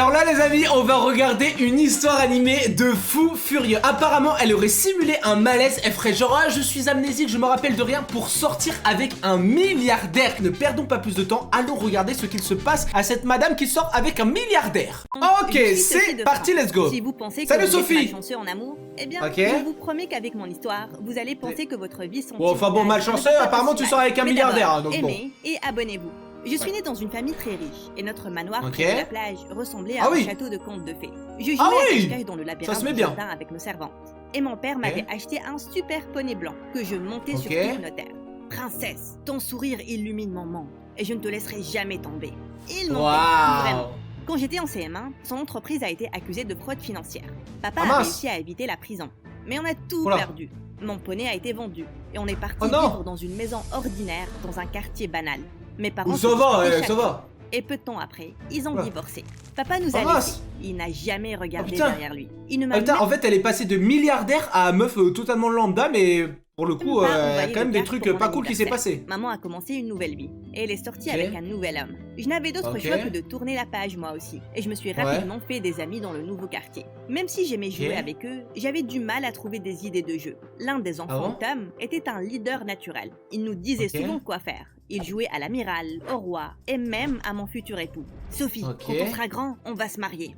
Alors là les amis, on va regarder une histoire animée de fou furieux. Apparemment elle aurait simulé un malaise. Elle ferait genre ah, je suis amnésique, je me rappelle de rien, pour sortir avec un milliardaire. Ne perdons pas plus de temps, allons regarder ce qu'il se passe à cette madame qui sort avec un milliardaire. Ok, c'est parti, let's go. Si vous pensez Salut que vous Sophie. êtes malchanceux en amour, eh bien, Ok. je vous promets qu'avec mon histoire, vous allez penser que votre vie sont... Bon, enfin bon, malchanceux, apparemment tu sors avec un milliardaire, hein, donc bon. Aimez et abonnez-vous. Je suis née dans une famille très riche et notre manoir Ok. près de la plage ressemblait à Ah un oui. château de contes de fées. Je jouais Ah à oui. cache-cache dans le labyrinthe se met du bien. jardin avec nos servantes. Et mon père m'avait acheté un super poney blanc que je montais sur Ok. toutes nos terres. Princesse, ton sourire illumine mon monde et je ne te laisserai jamais tomber. Il m'en fait vraiment. Waouh. Quand j'étais en CM1, son entreprise a été accusée de fraude financière. Papa Ah a mince. réussi à éviter la prison. Mais on a tout Oula. perdu. Mon poney a été vendu. Et on est parti Oh non. vivre dans une maison ordinaire, dans un quartier banal. Mes parents Ça se va, sont ça échappés. va. Et peu de temps après, ils ont Oula. divorcé. Papa nous a Oh mince. laissés. Il n'a jamais regardé putain. derrière lui. Il ne m'a Ah, putain, même en fait elle est passée de milliardaire à meuf totalement lambda, mais pour le coup, pas il y a envoyé quand même de des carte trucs pour mon pas cool qui s'est anniversaire. passé. Maman a commencé une nouvelle vie. Et elle est sortie Ok. avec un nouvel homme. Je n'avais d'autre Ok. choix que de tourner la page moi aussi. Et je me suis rapidement fait des amis dans le nouveau quartier. Même si j'aimais jouer Ok. avec eux, j'avais du mal à trouver des idées de jeu. L'un des enfants, bon Tom, était un leader naturel. Il nous disait Ok. souvent quoi faire. Il jouait à l'amiral, au roi et même à mon futur époux. Sophie, Ok. quand on sera grand, on va se marier.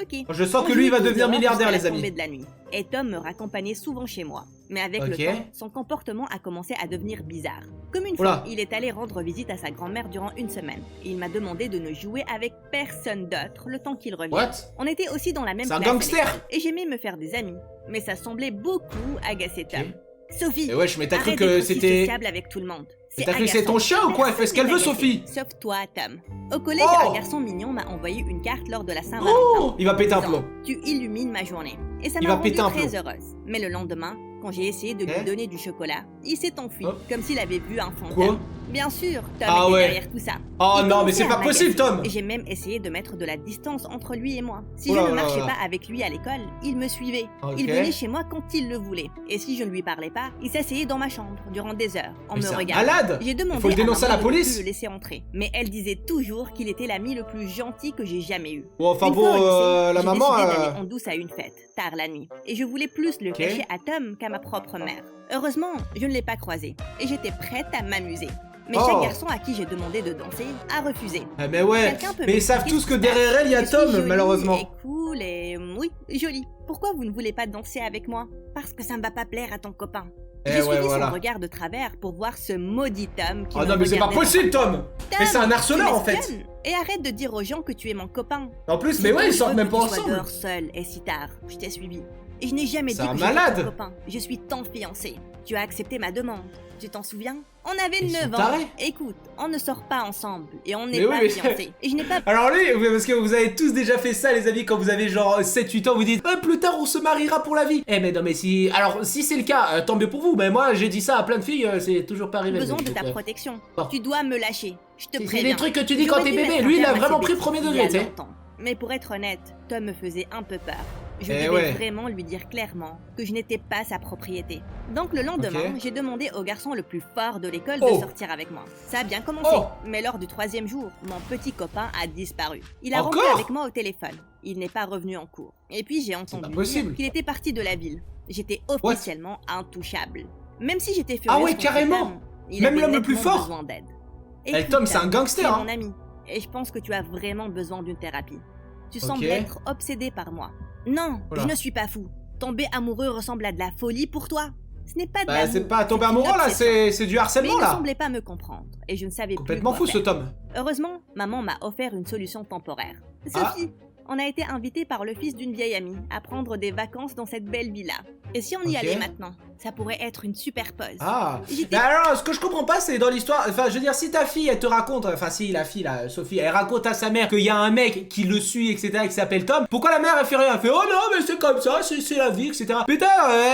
Ok. Je sens On que lui il va jouait tous devenir dehors milliardaire jusqu'à les la tombée amis. de la nuit. Et Tom me raccompagnait souvent chez moi. Mais avec Ok. le temps, son comportement a commencé à devenir bizarre. Comme une Oula. fois, il est allé rendre visite à sa grand-mère durant une semaine. Et il m'a demandé de ne jouer avec personne d'autre le temps qu'il revienne. What? On était aussi dans la même C'est un classe à gangster. l'école, et j'aimais me faire des amis. Mais ça semblait beaucoup agacer Tom. Ok. Sophie, Et wesh, mais t'as cru arrête que d'être aussi c'était... sociable avec tout le monde. Mais t'as cru que c'est ton chien ou quoi? Elle fait ce qu'elle veut, Sophie. Sauf toi, Tom. Au collège, Oh. un garçon mignon m'a envoyé une carte lors de la Saint-Valentin. Oh, il va péter un disant, plomb. Tu illumines ma journée. Et ça Il m'a va rendue péter un très plomb. heureuse. Mais le lendemain, quand j'ai essayé de lui Eh donner du chocolat, il s'est enfui, Oh. comme s'il avait vu un fantôme. Quoi? Bien sûr, Tom Ah était ouais. derrière tout ça. Oh Il non, mais commençait c'est à pas possible, m'agacer. Tom. Et j'ai même essayé de mettre de la distance entre lui et moi. Si Oh je là ne là marchais là. pas avec lui à l'école, il me suivait. Ok. Il venait chez moi quand il le voulait. Et si je ne lui parlais pas, il s'asseyait dans ma chambre durant des heures, en Mais me c'est un regardant. malade. J'ai demandé faut le dénoncer à la maman de ne police. plus le laisser entrer. Mais elle disait toujours qu'il était l'ami le plus gentil que j'ai jamais eu. Bon, enfin Une bon, fois au lycée, la j'ai maman... décidé d'aller en douce à une fête, tard la nuit. Et je voulais plus le Ok. cacher à Tom qu'à ma propre mère. Heureusement, je ne l'ai pas croisé. Et j'étais prête à m'amuser. Mais Oh. chaque garçon à qui j'ai demandé de danser a refusé. Ah mais ouais, Quelqu'un peut mais ils savent m'expliquer tous ce que qui se passe. derrière elle, il y a Je suis Tom, jolie malheureusement. Et cool et oui, jolie. Pourquoi vous ne voulez pas danser avec moi? Parce que ça ne va pas plaire à ton copain. Eh J'ai ouais, suivi voilà. son regard de travers pour voir ce maudit Tom qui Oh me non, mais c'est pas regardait possible, dans- Tom. Mais c'est un Tom, harceleur, tu en fait. m'espionnes. Et arrête de dire aux gens que tu es mon copain. En plus, C'est mais ouais, ils dangereux sortent même que pas tu sois ensemble. dehors seul et si tard. Je t'ai suivi. Et je n'ai jamais dit C'est un que j'étais malade. ton copain. Je suis ton fiancé. Tu as accepté ma demande. Tu t'en souviens? On avait Ils sont 9 ans. tarés. Écoute, on ne sort pas ensemble et on Mais n'est oui, pas mais- fiancés. Et je n'ai pas Alors lui, parce que vous avez tous déjà fait ça les amis, quand vous avez genre 7-8 ans, vous dites plus tard on se mariera pour la vie. Eh mais non mais si... Alors si c'est le cas, tant mieux pour vous, mais moi j'ai dit ça à plein de filles, c'est toujours pas arrivé. besoin de donc, ta protection. bon. Tu dois me lâcher. Je te C'est préviens. des trucs que tu dis quand J'aurais t'es dû bébé, mettre lui un il a terme à vraiment ces pris bêtises premier il y degré, a tu sais. longtemps. Mais pour être honnête, Tom me faisait un peu peur. Je Eh devais ouais. vraiment lui dire clairement que je n'étais pas sa propriété. Donc le lendemain, Ok. j'ai demandé au garçon le plus fort de l'école Oh. de sortir avec moi. Ça a bien commencé, Oh. mais lors du 3e jour, mon petit copain a disparu. Il a Encore rompu avec moi au téléphone. Il n'est pas revenu en cours. Et puis j'ai pas entendu possible. dire qu'il était parti de la ville. J'étais officiellement intouchable. Même si j'étais Ah furieuse ouais, contre carrément. Tom, il Même avait l'homme le plus nettement fort. besoin d'aide. Eh, Écoute, Tom, c'est un gangster, tu es hein. mon ami, et je pense que tu as vraiment besoin d'une thérapie. Tu sembles Ok. être obsédé par moi. Non, Oula. je ne suis pas fou. Tomber amoureux ressemble à de la folie pour toi. Ce n'est pas de Bah l'amour, c'est pas tomber c'est une amoureux là, obsession. c'est du Mais harcèlement il ne là. semblait pas me comprendre, et je ne savais Complètement plus fou quoi ce faire. Tom. Heureusement, maman m'a offert une solution temporaire. Ah. Sophie, on a été invités par le fils d'une vieille amie à prendre des vacances dans cette belle villa. Et si on y Ok. allait maintenant, ça pourrait être une super pause. Ah. J'étais- Mais alors, ce que je comprends pas, c'est dans l'histoire. Enfin, je veux dire, si ta fille, elle te raconte. Enfin, si la fille, là, Sophie, elle raconte à sa mère qu'il y a un mec qui le suit, etc., qui s'appelle Tom. Pourquoi la mère, elle fait rien? Elle fait oh non, mais c'est comme ça, c'est la vie, etc. Putain,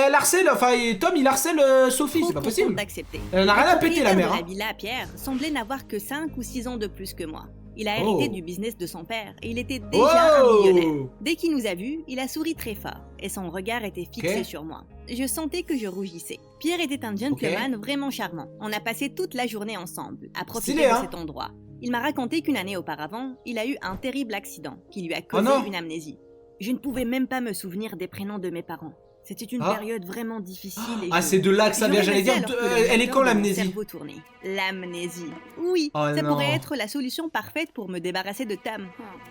elle harcèle. Enfin, Tom, il harcèle Sophie, trop c'est pas contente possible. d'accepter. Elle en a rien à Le péter, la propriétaire mère. de Hein. la villa, Pierre, semblait n'avoir que 5 ou 6 ans de plus que moi. Il a Oh. hérité du business de son père et il était déjà un Oh. millionnaire. Dès qu'il nous a vus, il a souri très fort et son regard était fixé Ok. sur moi. Je sentais que je rougissais. Pierre était un gentleman vraiment charmant. On a passé toute la journée ensemble, à profiter Stylé, de hein. cet endroit. Il m'a raconté qu'une année auparavant, il a eu un terrible accident qui lui a Oh causé non. une amnésie. Je ne pouvais même pas me souvenir des prénoms de mes parents. C'était une période vraiment difficile et Ah, c'est de là que ça vient, j'allais dire. Elle est quand l'amnésie? L'amnésie. Oui, Oh ça non. pourrait être la solution parfaite pour me débarrasser de Tam.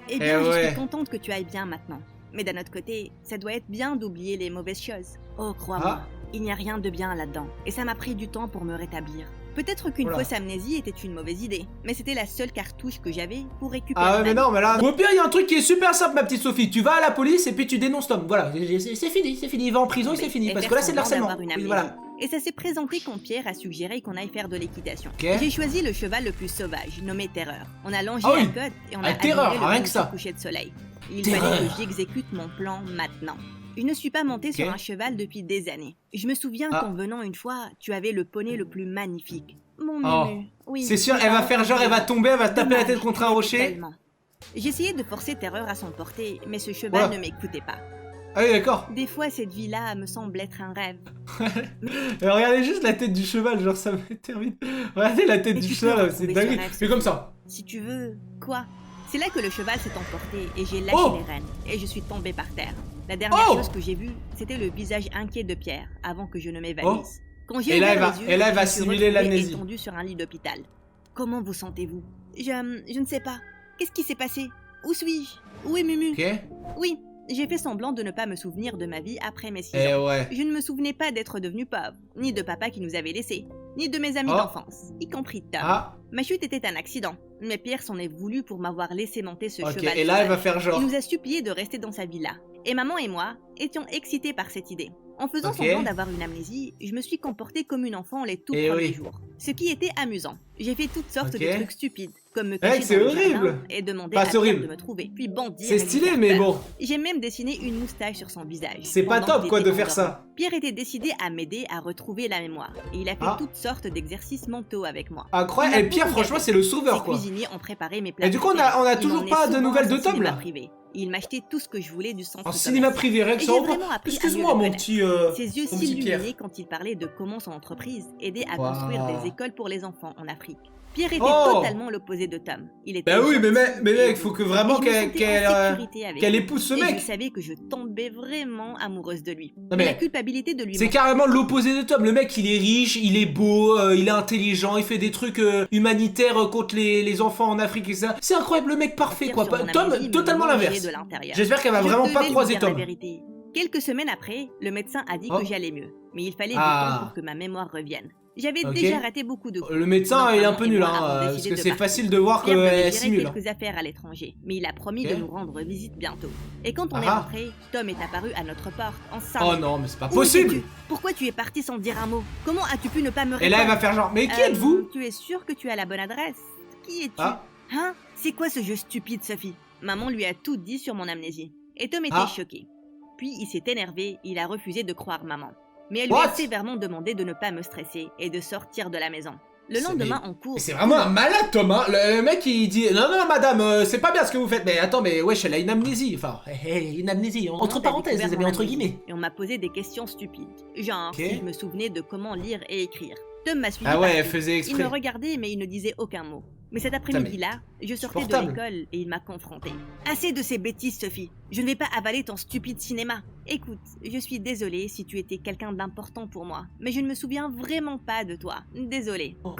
Eh Eh bien, je ouais. suis contente que tu ailles bien maintenant. Mais d'un autre côté, ça doit être bien d'oublier les mauvaises choses. Oh, crois-moi, il n'y a rien de bien là-dedans. Et ça m'a pris du temps pour me rétablir. Peut-être qu'une Oula. fausse amnésie était une mauvaise idée, mais c'était la seule cartouche que j'avais pour récupérer. Ah ouais, ma mais vie. non, mais là. Au pire, il y a un truc qui est super simple, ma petite Sophie. Tu vas à la police et puis tu dénonces Tom. Voilà, c'est fini, c'est fini. Il va en prison et c'est fini. Et Parce faire que là, c'est de semblant l'harcèlement. d'avoir une Oui, amnésie. voilà. Et ça s'est présenté quand Pierre a suggéré qu'on aille faire de l'équitation. Ok. J'ai choisi le cheval le plus sauvage, nommé Terreur. On a longé Ah oui. la côte et on Ah, a Terreur, admiré le rien que magnifique ça. coucher de soleil. Il Terreur. fallait que j'exécute mon plan maintenant. Je ne suis pas montée sur Ok. un cheval depuis des années. Je me souviens Ah. qu'en venant une fois, tu avais le poney le plus magnifique. Mon Oh. Mumu. Oui, C'est sûr, mes elle va parents faire genre, elle va tomber, elle va taper la Dommage, tête contre un rocher. tellement. J'essayais de forcer Terreur à s'emporter, mais ce cheval Voilà. ne m'écoutait pas. Ah oui, d'accord. Des fois, cette vie-là me semble être un rêve. Regardez juste la tête du cheval, genre ça me termine. Regardez la tête Mais du tu peux cheval, c'est retrouver dingue. ce rêve, C'est comme ça. Si tu veux, quoi? C'est là que le cheval s'est emporté et j'ai lâché Oh. les rênes et je suis tombée par terre. La dernière Oh. chose que j'ai vue, c'était le visage inquiet de Pierre avant que je ne m'évanouisse. Oh. Quand j'ai Et là, ouvert elle va- les yeux, et là, elle va je me suis simuler retrouvée l'amnésie. étendue sur un lit d'hôpital. Comment vous sentez-vous? Je ne sais pas. Qu'est-ce qui s'est passé? Où suis-je? Où est Mumu? Ok. Oui, j'ai fait semblant de ne pas me souvenir de ma vie après mes 6 Eh ans. ouais. Je ne me souvenais pas d'être devenue pauvre, ni de papa qui nous avait laissés, ni de mes amis Oh. d'enfance, y compris Tom. Ah, Ma chute était un accident, mais Pierre s'en est voulu pour m'avoir laissé monter ce ok. cheval Et là, elle va sauvage. faire genre. Il nous a supplié de rester dans sa villa. Et maman et moi étions excités par cette idée. En faisant Ok. semblant d'avoir une amnésie, je me suis comportée comme une enfant les tout Eh premiers oui. jours. Ce qui était amusant. J'ai fait toutes sortes Ok. de trucs stupides, comme me Mec, cacher c'est dans le horrible. jardin et demander Enfin, à c'est Pierre horrible. de me trouver, puis bondir. C'est et lui stylé, faire mais peur. bon. J'ai même dessiné une moustache sur son visage. C'est pas pendant top, qu'il quoi, était de faire endormi. ça. Pierre était décidé à m'aider à retrouver la mémoire. Et il a fait Ah. toutes sortes d'exercices mentaux avec moi. Incroyable. Il m'a Et Pierre, beaucoup franchement, gâté. c'est le sauveur, Ses quoi. cuisiniers ont préparé mes plats Et du coup, on a préférés. Ils toujours m'emmenaient pas de souvent nouvelles à de son Tom, là. cinéma privé. Et il m'achetait tout ce que je voulais du centre En commercial. cinéma privé, rien que Et ça j'ai en vrai. vraiment appris à Excuse-moi, mieux le mon connaître. petit. Ses yeux mon petit Pierre. s'illuminaient quand il parlait de comment son entreprise aidait à Waouh. construire des écoles pour les enfants en Afrique. Pierre était Oh. totalement l'opposé de Tom. Il était Bah oui, mais gentil mec, et faut doux. que vraiment Et je me qu'elle sentais qu'elle, en sécurité avec qu'elle lui. épouse ce Et mec. je savais que je tombais vraiment amoureuse de lui. Non, Mais mais la culpabilité de lui c'est carrément l'opposé de Tom. Le mec, il est riche, il est beau, il est intelligent, il fait des trucs humanitaires contre les enfants en Afrique et ça. C'est incroyable, le mec parfait, quoi. Tom, totalement l'inverse. J'espère qu'elle va vraiment pas croiser Tom. Quelques semaines après, le médecin a dit Oh. que j'allais mieux, mais il fallait du Ah. temps pour que ma mémoire revienne. J'avais Ok. déjà raté beaucoup de coups. Le médecin, Donc, il est un maman peu et nul, moi hein, avons parce décidé que de c'est partir. facile de voir Pierre devait qu'elle gérer simule. quelques affaires à l'étranger, mais il a promis Ok. de nous rendre visite bientôt. Et quand on est Ah. rentré, Tom est apparu à notre porte en Oh sang. non, mais c'est pas Où possible. étais-tu? Pourquoi tu es parti sans dire un mot? Comment as-tu pu ne pas me répondre? Et là, elle va faire genre, mais qui êtes-vous? Tu es sûr que tu as la bonne adresse? Qui es-tu? Ah. Hein? C'est quoi ce jeu stupide, Sophie? Maman lui a tout dit sur mon amnésie. Et Tom était Ah. choqué. Puis il s'est énervé, il a refusé de croire maman. Mais elle lui What? a sévèrement demandé de ne pas me stresser et de sortir de la maison. Le C'est- lendemain, en cours... Mais c'est vraiment un malade, Tom, hein. Le mec, il dit, non, non, madame, c'est pas bien ce que vous faites. Mais attends, mais wesh, elle a une amnésie. Enfin, une amnésie, entre Maman a parenthèses, découvert les amis, mon entre amnésie, guillemets. Et on m'a posé des questions stupides. Genre, Ok. si je me souvenais de comment lire et écrire. Tom m'a suivi Ah ouais, elle partout. faisait Il exprès. me regardait, mais il ne disait aucun mot. Mais cet après-midi-là, je sortais de supportable. l'école et il m'a confronté. Assez de ces bêtises, Sophie. Je ne vais pas avaler ton stupide cinéma. Écoute, je suis désolée si tu étais quelqu'un d'important pour moi, mais je ne me souviens vraiment pas de toi. Désolée. Oh.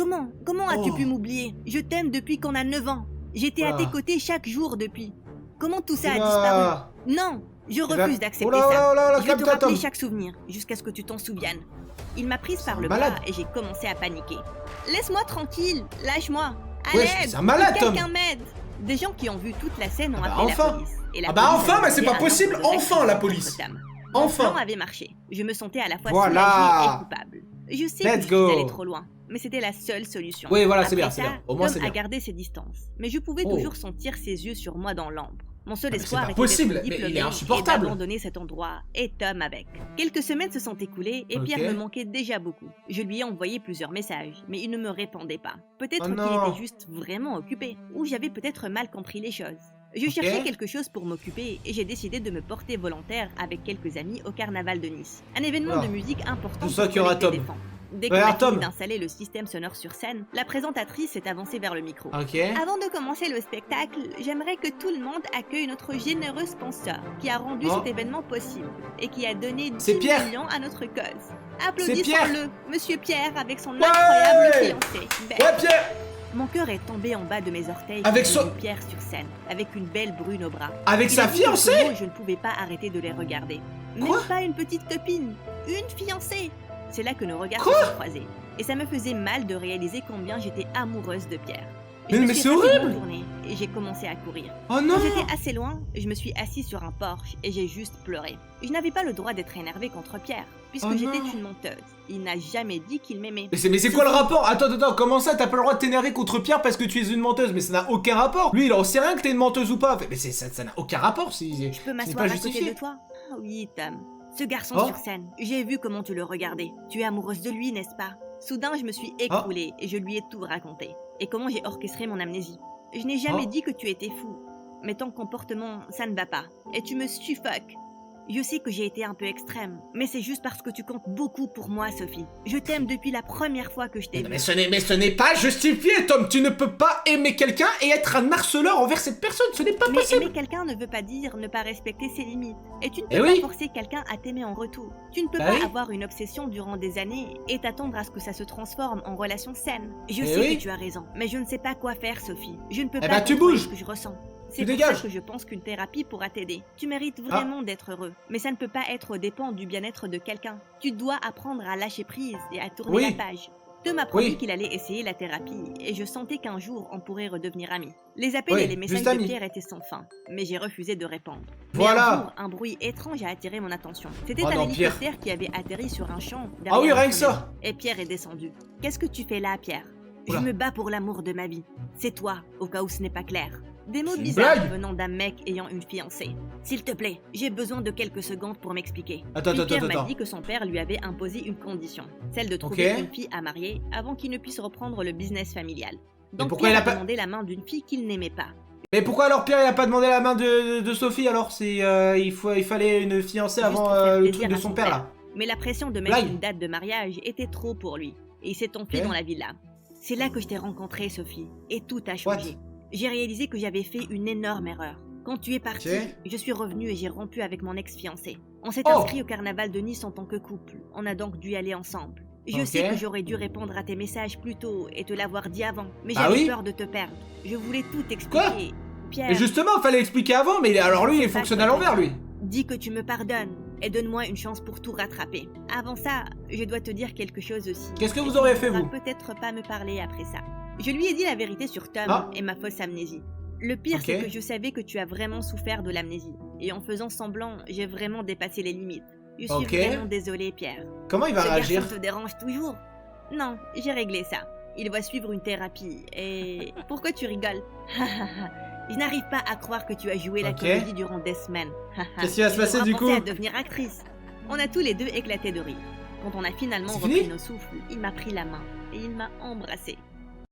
Comment as-tu Oh. pu m'oublier? Je t'aime depuis qu'on a 9 ans. J'étais à Oula. tes côtés chaque jour depuis. Comment tout ça a Oula. disparu? Non, je ben, refuse d'accepter oula, ça. oula, oula, Je vais te calme-toi, rappeler Tom. chaque souvenir, jusqu'à ce que tu t'en souviennes. Il m'a prise par un le malade. bras et j'ai commencé à paniquer. Laisse-moi tranquille, lâche-moi. À Wesh, l'aide, c'est un malade, que Tom. quelqu'un m'aide. Des gens qui ont vu toute la scène ont Ah bah, appelé enfin. la police. Et la Ah bah, police enfin, a mais c'est décidé pas un possible, ordre de enfin, taxi la contre police. Tam. Enfin. Mon plan avait marché. Je me sentais à la fois Voilà. soulagée et coupable. Je sais Let's que je suis allée go. trop loin, mais c'était la seule solution. Oui, voilà, c'est Après bien, c'est ça, bien. Au moins, Tom c'est a bien. gardé ses distances, mais je pouvais Oh. toujours sentir ses yeux sur moi dans l'ambre. Mon seul mais c'est espoir pas était possible, d'être mais il est diplômée insupportable. et d'abandonner cet endroit, et Tom avec. Quelques semaines se sont écoulées et Ok. Pierre me manquait déjà beaucoup. Je lui ai envoyé plusieurs messages, mais il ne me répondait pas. Peut-être Oh qu'il non. était juste vraiment occupé, ou j'avais peut-être mal compris les choses. Je Ok. cherchais quelque chose pour m'occuper et j'ai décidé de me porter volontaire avec quelques amis au carnaval de Nice. Un événement Ah. de musique important Tout ça pour qu'il y aura collecter Tom. des fonds. Dès qu'on Ouais, a Tom. fini d'installer le système sonore sur scène, la présentatrice s'est avancée vers le micro. Ok. Avant de commencer le spectacle, j'aimerais que tout le monde accueille notre généreux sponsor qui a rendu Oh. cet événement possible et qui a donné 10 C'est Pierre. millions à notre cause. Pierre. Applaudissons-le, Monsieur Pierre avec son incroyable fiancée. Belle. Ouais, Pierre. Mon cœur est tombé en bas de mes orteils Avec quand son- j'ai vu Pierre sur scène, avec une belle brune au bras. Avec Il sa a dit quelques fiancée? mots et je ne pouvais pas arrêter de les regarder. Quoi? Même pas une petite copine, une fiancée. C'est là que nos regards Quoi? se sont croisés. Et ça me faisait mal de réaliser combien j'étais amoureuse de Pierre. Et Mais je me c'est suis rapidement horrible! tournée et j'ai commencé à courir. Oh non! Quand j'étais assez loin, je me suis assise sur un porche et j'ai juste pleuré. Je n'avais pas le droit d'être énervée contre Pierre, puisque Oh j'étais non. une menteuse. Il n'a jamais dit qu'il m'aimait. Mais c'est quoi le rapport? Attends, comment ça t'as pas le droit de t'énerver contre Pierre parce que tu es une menteuse? Mais ça n'a aucun rapport. Lui il en sait rien que t'es une menteuse ou pas. Mais ça n'a aucun rapport. Je peux c'est m'asseoir pas à côté justifié. de toi? Ah oui, Tom. Ce garçon Oh. sur scène, j'ai vu comment tu le regardais. Tu es amoureuse de lui, n'est-ce pas? Soudain, je me suis écroulée et je lui ai tout raconté. Et comment j'ai orchestré mon amnésie. Je n'ai jamais Oh. dit que tu étais fou. Mais ton comportement, ça ne va pas. Et tu me suffoques. Je sais que j'ai été un peu extrême, mais c'est juste parce que tu comptes beaucoup pour moi, Sophie. Je t'aime depuis la première fois que je t'ai Non, vue. mais ce n'est pas justifié, Tom. Tu ne peux pas aimer quelqu'un et être un harceleur envers cette personne. Ce n'est pas Mais possible. aimer quelqu'un ne veut pas dire ne pas respecter ses limites. Et tu ne peux Eh pas oui. forcer quelqu'un à t'aimer en retour. Tu ne peux Bah pas oui. avoir une obsession durant des années et t'attendre à ce que ça se transforme en relation saine. Je Eh sais oui. que tu as raison, mais je ne sais pas quoi faire, Sophie. Je ne peux Eh pas bah, tu contrôler bouges. ce que je ressens. Tu C'est pour dégages. ça que je pense qu'une thérapie pourra t'aider. Tu mérites Ah. vraiment d'être heureux, mais ça ne peut pas être aux dépens du bien-être de quelqu'un. Tu dois apprendre à lâcher prise et à tourner Oui. la page. Tom m'a promis Oui. qu'il allait essayer la thérapie et je sentais qu'un jour on pourrait redevenir amis. Les appels Oui, et les messages juste de amis. Pierre étaient sans fin, mais j'ai refusé de répondre. Mais Voilà. un jour, un bruit étrange a attiré mon attention. C'était Oh un non, hélicoptère qui avait atterri sur un champ Ah derrière oui, rien notre que ça. maison. Et Pierre est descendu. Qu'est-ce que tu fais là, Pierre? Oula. Je me bats pour l'amour de ma vie. C'est toi, au cas où ce n'est pas clair. Des mots C'est une bizarres blague. venant d'un mec ayant une fiancée. S'il te plaît, j'ai besoin de quelques secondes pour m'expliquer. Attends, Puis Pierre attends. m'a dit que son père lui avait imposé une condition, celle de trouver Ok. une fille à marier avant qu'il ne puisse reprendre le business familial. Mais Donc pourquoi Pierre il a a pas- demandé la main d'une fille qu'il n'aimait pas. Mais pourquoi alors Pierre il a pas demandé la main de Sophie alors? Il fallait une fiancée Juste avant pour faire le plaisir truc de à son père là. Mais la pression de mettre Blague. une date de mariage était trop pour lui. Et il s'est enfui Ok. dans la villa. C'est là que je t'ai rencontré, Sophie. Et tout a changé. J'ai réalisé que j'avais fait une énorme erreur. Quand tu es parti, Ok. je suis revenue et j'ai rompu avec mon ex-fiancé. On s'est Oh. inscrit au carnaval de Nice en tant que couple. On a donc dû aller ensemble. Je Ok. sais que j'aurais dû répondre à tes messages plus tôt et te l'avoir dit avant. Mais Ah j'avais oui peur de te perdre. Je voulais tout expliquer. Pierre, Et justement, fallait expliquer avant, mais alors lui il C'est pas fonctionne à quoi l'envers te lui. dis que tu me pardonnes et donne-moi une chance pour tout rattraper. Avant ça, je dois te dire quelque chose aussi. Qu'est-ce que Et vous tu auriez ne fait, voudras vous? peut-être pas me parler après ça. Je lui ai dit la vérité sur Tom Ah. et ma fausse amnésie. Le pire, Ok. c'est que je savais que tu as vraiment souffert de l'amnésie. Et en faisant semblant, j'ai vraiment dépassé les limites. Je suis Ok. vraiment désolée, Pierre. Comment il va Ce réagir? garçon te dérange toujours? Non, j'ai réglé ça. Il va suivre une thérapie et... Pourquoi tu rigoles? Je n'arrive pas à croire que tu as joué la Ok. comédie durant des semaines. Qu'est-ce qui va se Tu passer devras du penser coup? à devenir actrice. On a tous les deux éclaté de rire. Quand on a finalement C'est repris fini nos souffles, il m'a pris la main et il m'a embrassée.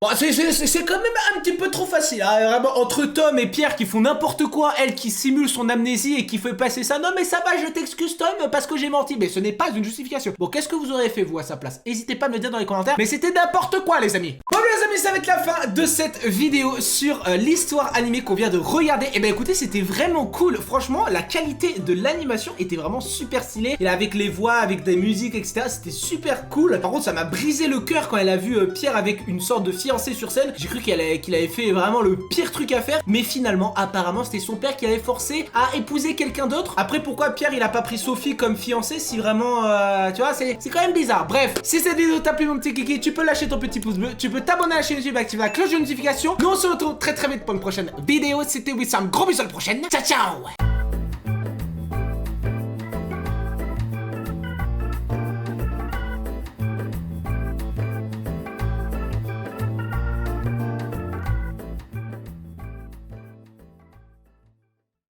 Bon, c'est quand même un petit peu trop facile, hein, vraiment, entre Tom et Pierre qui font n'importe quoi, elle qui simule son amnésie et qui fait passer ça. Non mais ça va, je t'excuse Tom parce que j'ai menti, mais ce n'est pas une justification. Bon, qu'est-ce que vous auriez fait vous à sa place? N'hésitez pas à me le dire dans les commentaires, mais c'était n'importe quoi les amis. Bon les amis, ça va être la fin de cette vidéo sur l'histoire animée qu'on vient de regarder. Et ben écoutez, c'était vraiment cool, franchement, la qualité de l'animation était vraiment super stylée. Et avec les voix, avec des musiques, etc., c'était super cool. Par contre, ça m'a brisé le cœur quand elle a vu Pierre avec une sorte de fiancé sur scène. J'ai cru qu'il avait fait vraiment le pire truc à faire, mais finalement apparemment c'était son père qui avait forcé à épouser quelqu'un d'autre. Après pourquoi Pierre il a pas pris Sophie comme fiancée si vraiment tu vois, c'est quand même bizarre. Bref, si cette vidéo t'a plu mon petit kiki, tu peux lâcher ton petit pouce bleu, tu peux t'abonner à la chaîne YouTube, activer la cloche de notification. Nous on se retrouve très vite pour une prochaine vidéo. C'était Wissam, gros bisous à la prochaine. Ciao ciao.